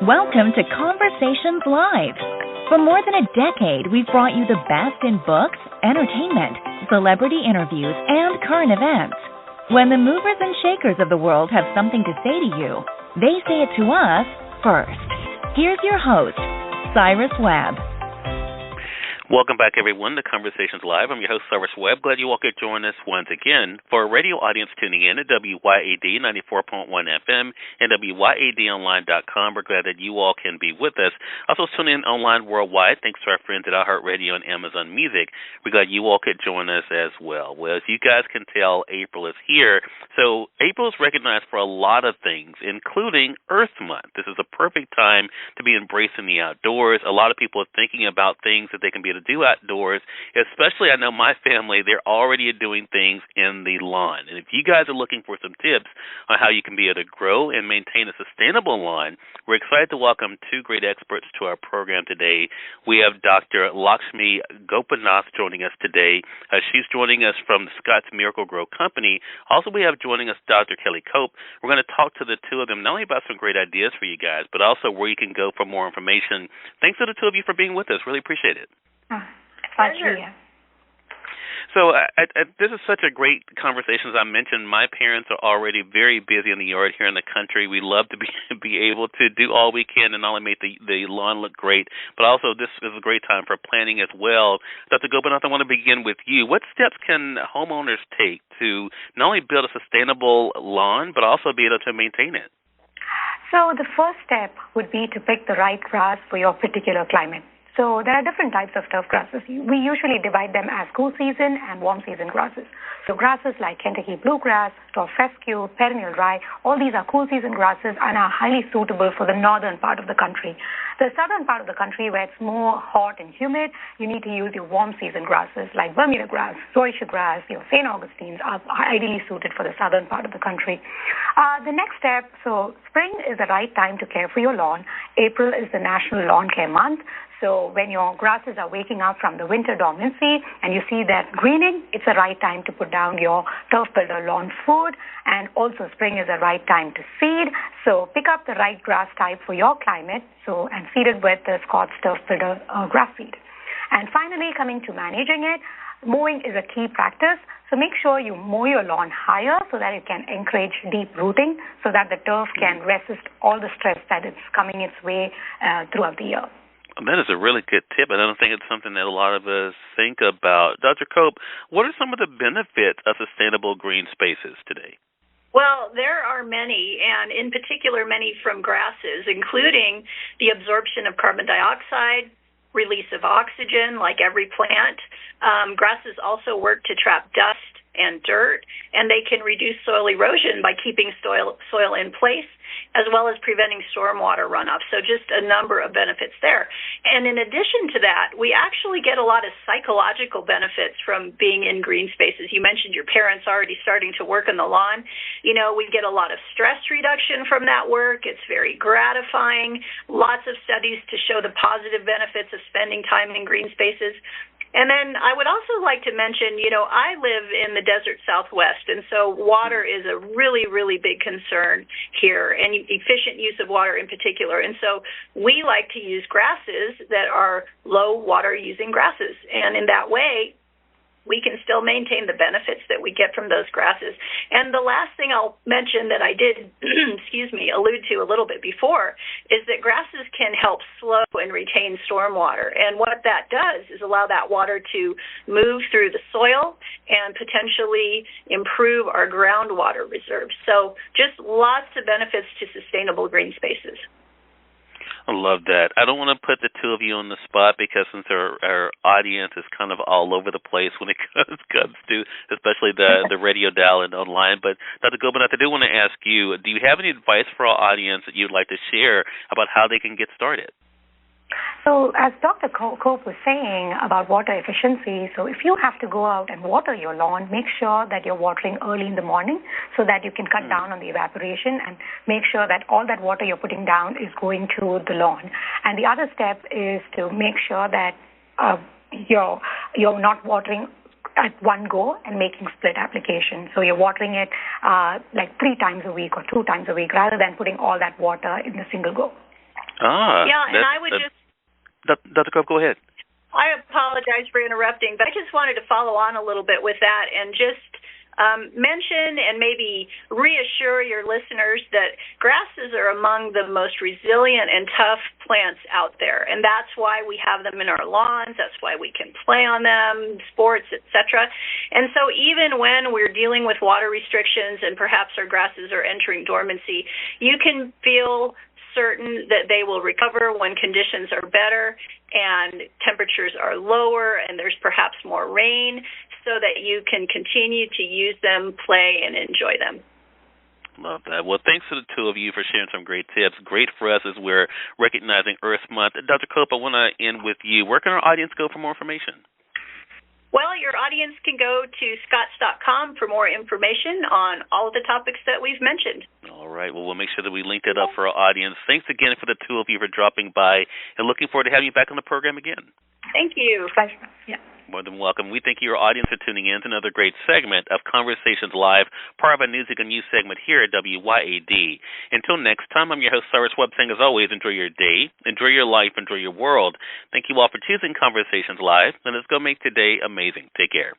Welcome to Conversations Live. For more than a decade, we've brought you the best in books, entertainment, celebrity interviews, and current events. When the movers and shakers of the world have something to say to you, they say it to us first. Here's your host, Cyrus Webb. Welcome back, everyone, to Conversations Live. I'm your host, Cyrus Webb. Glad you all could join us once again. For a radio audience tuning in at WYAD 94.1 FM and WYADonline.com, we're glad that you all can be with us. Also, tune in online worldwide. Thanks to our friends at iHeartRadio and Amazon Music. We're glad you all could join us as well. Well, as you guys can tell, April is here. So April is recognized for a lot of things, including Earth Month. This is a perfect time to be embracing the outdoors. A lot of people are thinking about things that they can be to do outdoors, especially I know my family, they're already doing things in the lawn. And if you guys are looking for some tips on how you can be able to grow and maintain a sustainable lawn, we're excited to welcome two great experts to our program today. We have Dr. Lakshmy Gopinath joining us today. She's joining us from the Scott's Miracle-Gro Company. Also, we have joining us Dr. Kopp. We're going to talk to the two of them not only about some great ideas for you guys, but also where you can go for more information. Thanks to the two of you for being with us. Really appreciate it. Pleasure. So this is such a great conversation. As I mentioned, my parents are already very busy in the yard here in the country. We love to be able to do all we can and not only make the lawn look great, but also this is a great time for planting as well. Dr. Gopinath, I want to begin with you. What steps can homeowners take to not only build a sustainable lawn, but also be able to maintain it? So the first step would be to pick the right grass for your particular climate. So there are different types of turf grasses. We usually divide them as cool season and warm season grasses. So grasses like Kentucky bluegrass, dwarf fescue, perennial rye, all these are cool season grasses and are highly suitable for the northern part of the country. The southern part of the country, where it's more hot and humid, you need to use your warm season grasses like Bermuda grass, zoysia grass, your St. Augustine's are ideally suited for the southern part of the country. The next step, so spring is the right time to care for your lawn. April is the National Lawn Care Month. So when your grasses are waking up from the winter dormancy and you see that greening, it's the right time to put down your turf builder lawn food. And also spring is the right time to seed. So pick up the right grass type for your climate and seed it with the Scott's turf builder grass seed. And finally, coming to managing it, mowing is a key practice. So make sure you mow your lawn higher so that it can encourage deep rooting so that the turf can resist all the stress that is coming its way throughout the year. That is a really good tip, and I don't think it's something that a lot of us think about. Dr. Kopp, what are some of the benefits of sustainable green spaces today? Well, there are many, and in particular many from grasses, including the absorption of carbon dioxide, release of oxygen, like every plant. Grasses also work to trap dust and dirt, and they can reduce soil erosion by keeping soil in place, as well as preventing stormwater runoff. So just a number of benefits there. And in addition to that, we actually get a lot of psychological benefits from being in green spaces. You mentioned your parents already starting to work on the lawn. You know, we get a lot of stress reduction from that work. It's very gratifying. Lots of studies to show the positive benefits of spending time in green spaces. And then I would also like to mention, you know, I live in the desert Southwest, and so water is a really, really big concern here, and efficient use of water in particular. And so we like to use grasses that are low water-using grasses, and in that way, we can still maintain the benefits that we get from those grasses. And the last thing I'll mention that I did, allude to a little bit before, is that grasses can help slow and retain stormwater. And what that does is allow that water to move through the soil and potentially improve our groundwater reserves. So just lots of benefits to sustainable green spaces. I love that. I don't want to put the two of you on the spot because since our audience is kind of all over the place when it comes to especially the radio dial and online. But Dr. Gopinath, I do want to ask you, do you have any advice for our audience that you'd like to share about how they can get started? So as Dr. Kopp was saying about water efficiency, so if you have to go out and water your lawn, make sure that you're watering early in the morning so that you can cut down on the evaporation and make sure that all that water you're putting down is going to the lawn. And the other step is to make sure that you're not watering at one go and making split application. So you're watering it like 3 times a week or 2 times a week rather than putting all that water in a single go. Yeah, and I would just... Dr. Kopp, go ahead. I apologize for interrupting, but I just wanted to follow on a little bit with that and just mention and maybe reassure your listeners that grasses are among the most resilient and tough plants out there, and that's why we have them in our lawns. That's why we can play on them, sports, etc. And so even when we're dealing with water restrictions and perhaps our grasses are entering dormancy, you can feel certain that they will recover when conditions are better and temperatures are lower and there's perhaps more rain, so that you can continue to use them, play, and enjoy them. Love that. Well, thanks to the two of you for sharing some great tips. Great for us as we're recognizing Earth Month. Dr. Kopp, I want to end with you. Where can our audience go for more information? Well, your audience can go to scotts.com for more information on all of the topics that we've mentioned. All right. Well, we'll make sure that we link that up for our audience. Thanks again for the two of you for dropping by, and looking forward to having you back on the program again. Thank you. Pleasure. Yeah. More than welcome. We thank your audience for tuning in to another great segment of Conversations Live, part of a Music and News segment here at WYAD. Until next time, I'm your host, Cyrus Webb, saying as always, enjoy your day, enjoy your life, enjoy your world. Thank you all for choosing Conversations Live, and let's go make today amazing. Take care.